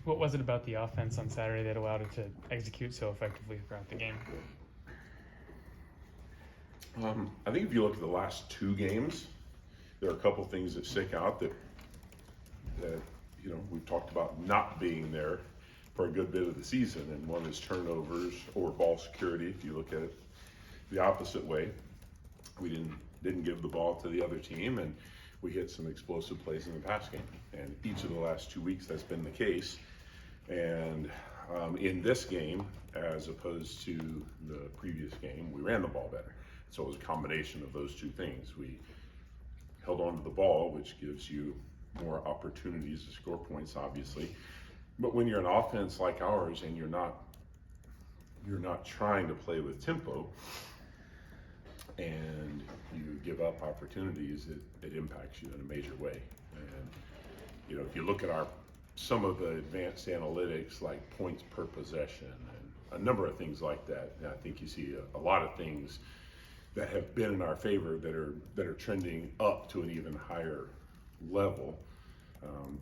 What was it about the offense on Saturday that allowed it to execute so effectively throughout the game? I think if you look at the last two games, there are a couple things that stick out that we've talked about not being there for a good bit of the season, and one is turnovers or ball security. If you look at it the opposite way, we didn't give the ball to the other team, and we hit some explosive plays in the pass game. And each of the last 2 weeks, that's been the case. And in this game, as opposed to the previous game, we ran the ball better. So it was a combination of those two things. We held on to the ball, which gives you more opportunities to score points, obviously. But when you're an offense like ours and you're not trying to play with tempo and you give up opportunities, it impacts you in a major way. And if you look at some of the advanced analytics like points per possession and a number of things like that, I think you see a lot of things that have been in our favor that are trending up to an even higher level.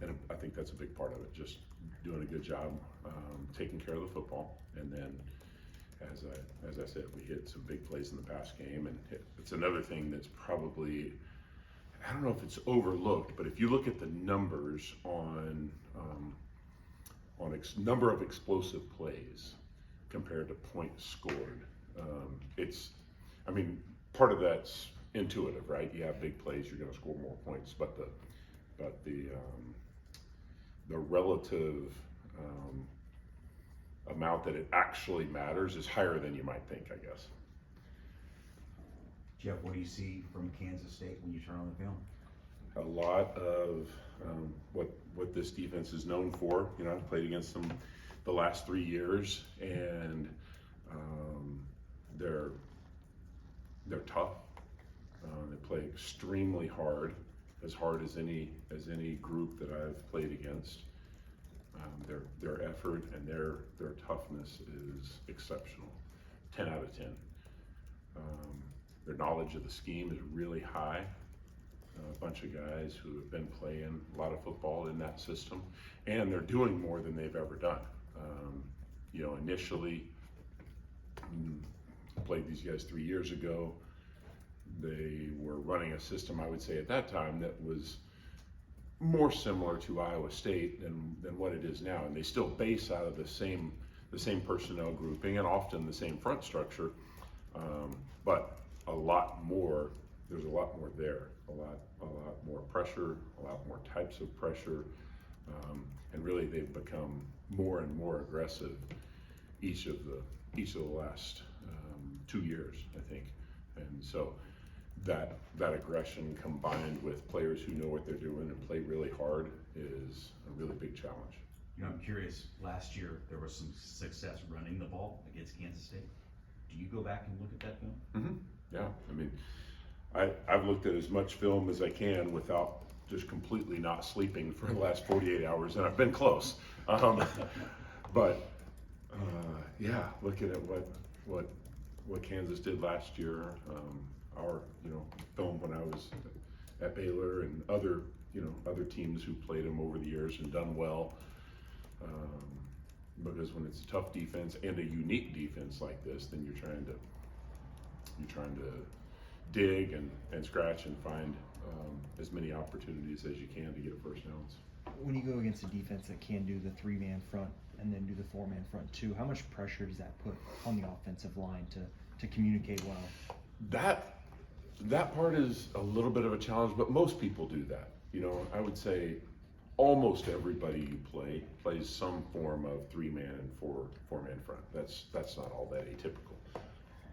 And I think that's a big part of it, just doing a good job taking care of the football. And then, as I said, we hit some big plays in the pass game, and it's another thing that's probably, I don't know if it's overlooked, but if you look at the numbers on number of explosive plays compared to points scored, part of that's intuitive, right? You have big plays, you're going to score more points, but the relative amount that it actually matters is higher than you might think, I guess. Jeff, what do you see from Kansas State when you turn on the film? A lot of what this defense is known for. I've played against them the last 3 years, and they're tough. They play extremely hard as any group that I've played against. Their effort and their toughness is exceptional. 10 out of 10. Their knowledge of the scheme is really high. A bunch of guys who have been playing a lot of football in that system, and they're doing more than they've ever done. Initially, I played these guys 3 years ago. They were running a system, I would say at that time, that was more similar to Iowa State than what it is now, and they still base out of the same personnel grouping and often the same front structure, but there's a lot more there, a lot more pressure, a lot more types of pressure, and really they've become more and more aggressive each of the last 2 years, I think. And so that aggression combined with players who know what they're doing and play really hard is a really big challenge. I'm curious, last year there was some success running the ball against Kansas State. Do you go back and look at that film? Mm-hmm. Yeah, I've looked at as much film as I can without just completely not sleeping for the last 48 hours, and I've been close. But looking at what Kansas did last year, our film when I was at Baylor, and other teams who played them over the years and done well. Because when it's a tough defense and a unique defense like this, then you're trying to dig and scratch and find as many opportunities as you can to get first downs. When you go against a defense that can do the 3-man front and then do the 4-man front too, how much pressure does that put on the offensive line to communicate well? That part is a little bit of a challenge, but most people do that. I would say almost everybody you plays some form of 3-man and 4-man front. That's not all that atypical.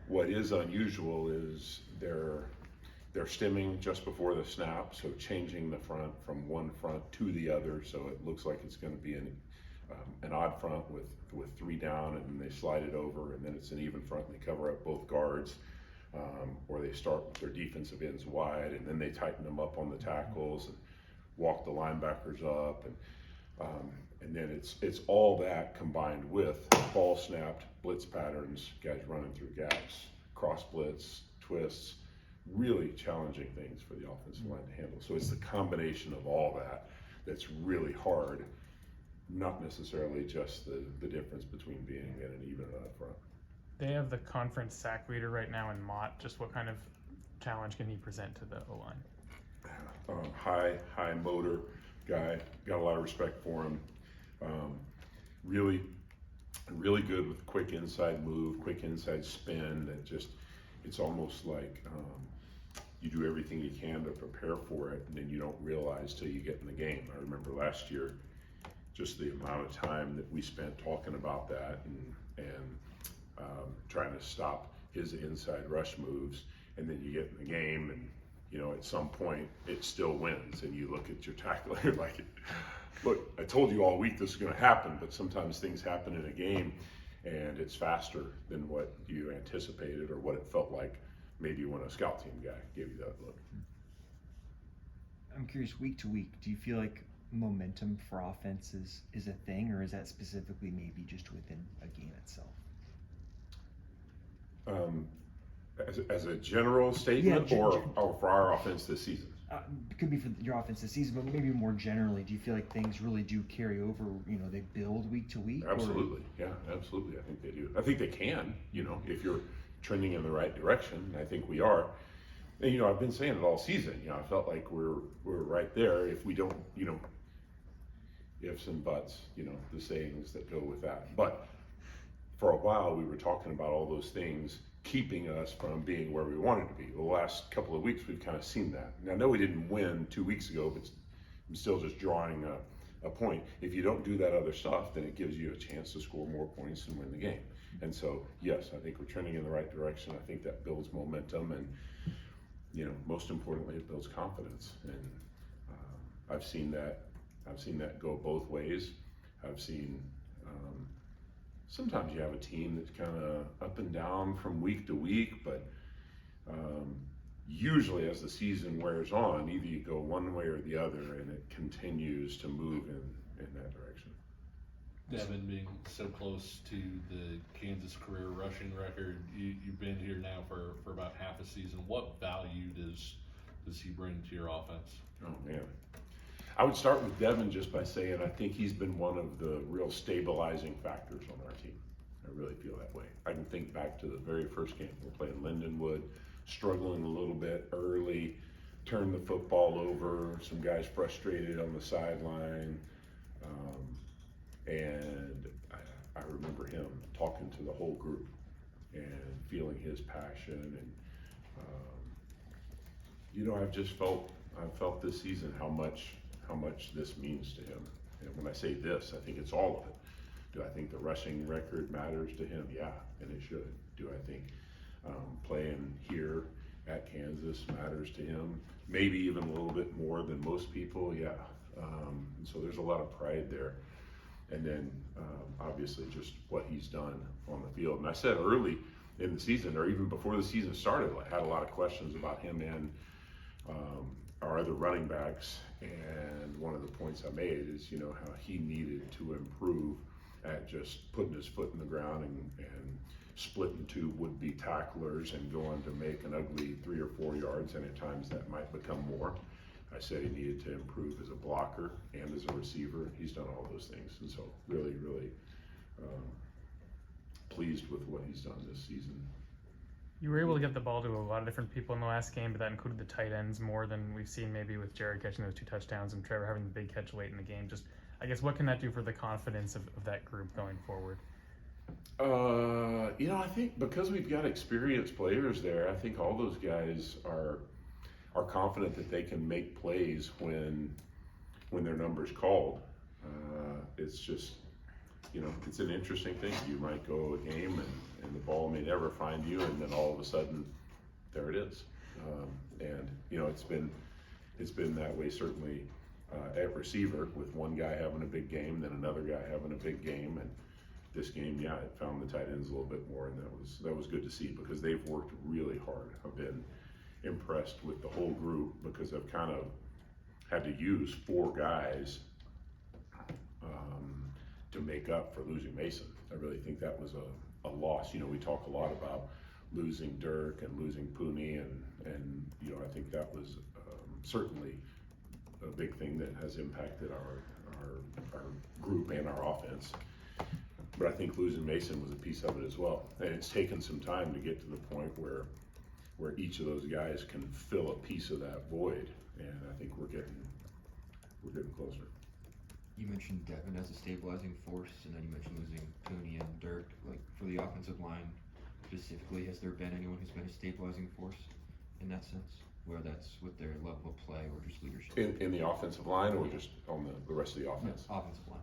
What is unusual is they're stemming just before the snap, so changing the front from one front to the other, so it looks like it's going to be an odd front with 3 down, and then they slide it over, and then it's an even front, and they cover up both guards, or they start with their defensive ends wide, and then they tighten them up on the tackles and walk the linebackers up, and then it's all that combined with ball snapped, blitz patterns, guys running through gaps, cross blitz, twists, really challenging things for the offensive line to handle. So it's the combination of all that that's really hard not necessarily just the difference between being in and even up front. They have the conference sack leader right now in Mott. Just what kind of challenge can he present to the O-line? High motor guy, got a lot of respect for him. Really good with quick inside move, quick inside spin. It's almost like you do everything you can to prepare for it, and then you don't realize till you get in the game. I remember last year, just the amount of time that we spent talking about that and trying to stop his inside rush moves, and then you get in the game, and at some point it still wins, and you look at your tackler you're like, look, I told you all week this is going to happen, but sometimes things happen in a game and it's faster than what you anticipated or what it felt like maybe when a scout team guy gave you that look. I'm curious, week to week, do you feel like momentum for offense is a thing, or is that specifically maybe just within a game itself? As a general statement, or for our offense this season? It could be for your offense this season, but maybe more generally, do you feel like things really do carry over? They build week to week? Absolutely, yeah, absolutely. I think they do. I think they can. If you're trending in the right direction, and I think we are. And I've been saying it all season. I felt like we're right there. If we don't, ifs and buts, the sayings that go with that. But for a while, we were talking about all those things keeping us from being where we wanted to be. The last couple of weeks, we've kind of seen that. And I know we didn't win 2 weeks ago, but I'm still just drawing a point. If you don't do that other stuff, then it gives you a chance to score more points and win the game. And so, yes, I think we're trending in the right direction. I think that builds momentum, and most importantly, it builds confidence. And I've seen that go both ways. I've seen sometimes you have a team that's kind of up and down from week to week, but usually as the season wears on, either you go one way or the other, and it continues to move in that direction. Devin, being so close to the Kansas career rushing record, you've been here now for about half a season. What value does he bring to your offense? Oh man, I would start with Devin just by saying I think he's been one of the real stabilizing factors on our team. I really feel that way. I can think back to the very first game. We're playing Lindenwood, struggling a little bit early, turned the football over, some guys frustrated on the sideline. And I remember him talking to the whole group and feeling his passion. And, I've felt this season how much this means to him. And when I say this, I think it's all of it. Do I think the rushing record matters to him? Yeah, and it should. Do I think playing here at Kansas matters to him? Maybe even a little bit more than most people, yeah. So there's a lot of pride there. And then obviously just what he's done on the field. And I said early in the season, or even before the season started, I had a lot of questions about him and our other running backs. And one of the points I made is, how he needed to improve at just putting his foot in the ground and splitting two would-be tacklers and going to make an ugly 3 or 4 yards, and at times that might become more. I said he needed to improve as a blocker and as a receiver. He's done all those things, and so really pleased with what he's done this season. You were able to get the ball to a lot of different people in the last game, but that included the tight ends more than we've seen maybe with Jared catching those 2 touchdowns and Trevor having the big catch late in the game. Just, I guess, what can that do for the confidence of that group going forward? I think because we've got experienced players there, I think all those guys are confident that they can make plays when their number's called. It's just, it's an interesting thing. You might go a game and the ball may never find you, and then all of a sudden, there it is. And it's been that way certainly at receiver, with one guy having a big game, then another guy having a big game, and this game, yeah, it found the tight ends a little bit more, and that was good to see because they've worked really hard. I've been impressed with the whole group because I've kind of had to use 4 guys to make up for losing Mason. I really think that was a loss. We talk a lot about losing Dirk and losing Pooney, and I think that was certainly a big thing that has impacted our group and our offense. But I think losing Mason was a piece of it as well. And it's taken some time to get to the point where each of those guys can fill a piece of that void. And I think we're getting closer. You mentioned Devin as a stabilizing force, and then you mentioned losing Tony and Dirk. Like, for the offensive line specifically, has there been anyone who's been a stabilizing force in that sense? Whether that's with their level of play or just leadership? In the offensive line or just on the rest of the offense? No, offensive line.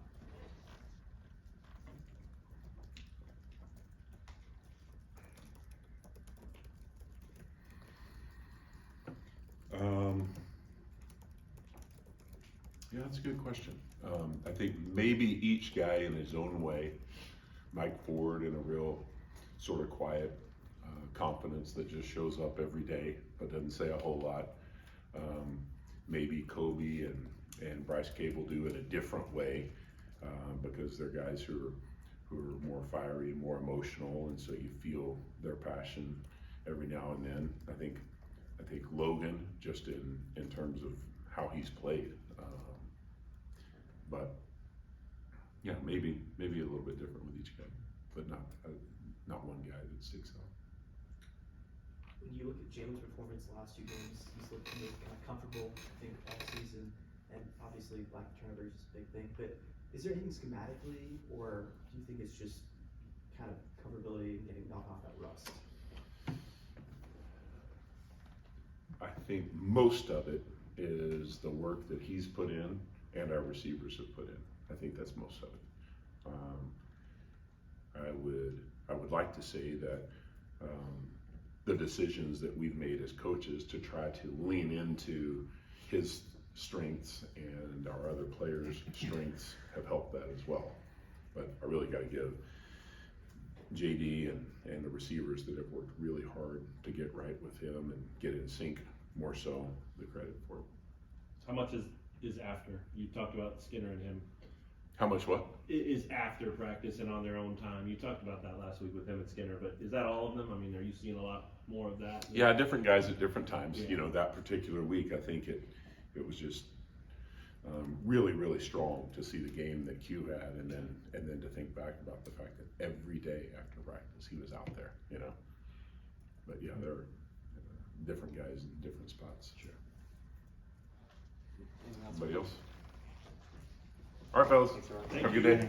Yeah, that's a good question. I think maybe each guy in his own way. Mike Ford in a real sort of quiet confidence that just shows up every day but doesn't say a whole lot. Maybe Kobe and Bryce Cable do it a different way because they're guys who are more fiery, more emotional, and so you feel their passion every now and then. I think Logan, just in terms of how he's played. But yeah, maybe a little bit different with each guy, but not one guy that sticks out. When you look at Jalen's performance the last 2 games, he's looked kind of comfortable, I think, all season, and obviously lack of turnovers is a big thing. But is there anything schematically, or do you think it's just kind of comfortability and getting knocked off that rust? I think most of it is the work that he's put in and our receivers have put in. I think that's most of it. I would like to say that the decisions that we've made as coaches to try to lean into his strengths and our other players' strengths have helped that as well. But I really got to give JD and the receivers that have worked really hard to get right with him and get in sync more so the credit for it. How much is after? You talked about Skinner and him. How much what? Is after practice and on their own time. You talked about that last week with him and Skinner, but is that all of them? I mean, are you seeing a lot more of that? Yeah, different guys at different times. Yeah. You know, that particular week, I think it was just really, really strong to see the game that Q had, and then to think back about the fact that every day after practice he was out there. You know, but yeah, there are different guys in different spots. Sure. Anybody else? All right, fellas. Have a good day.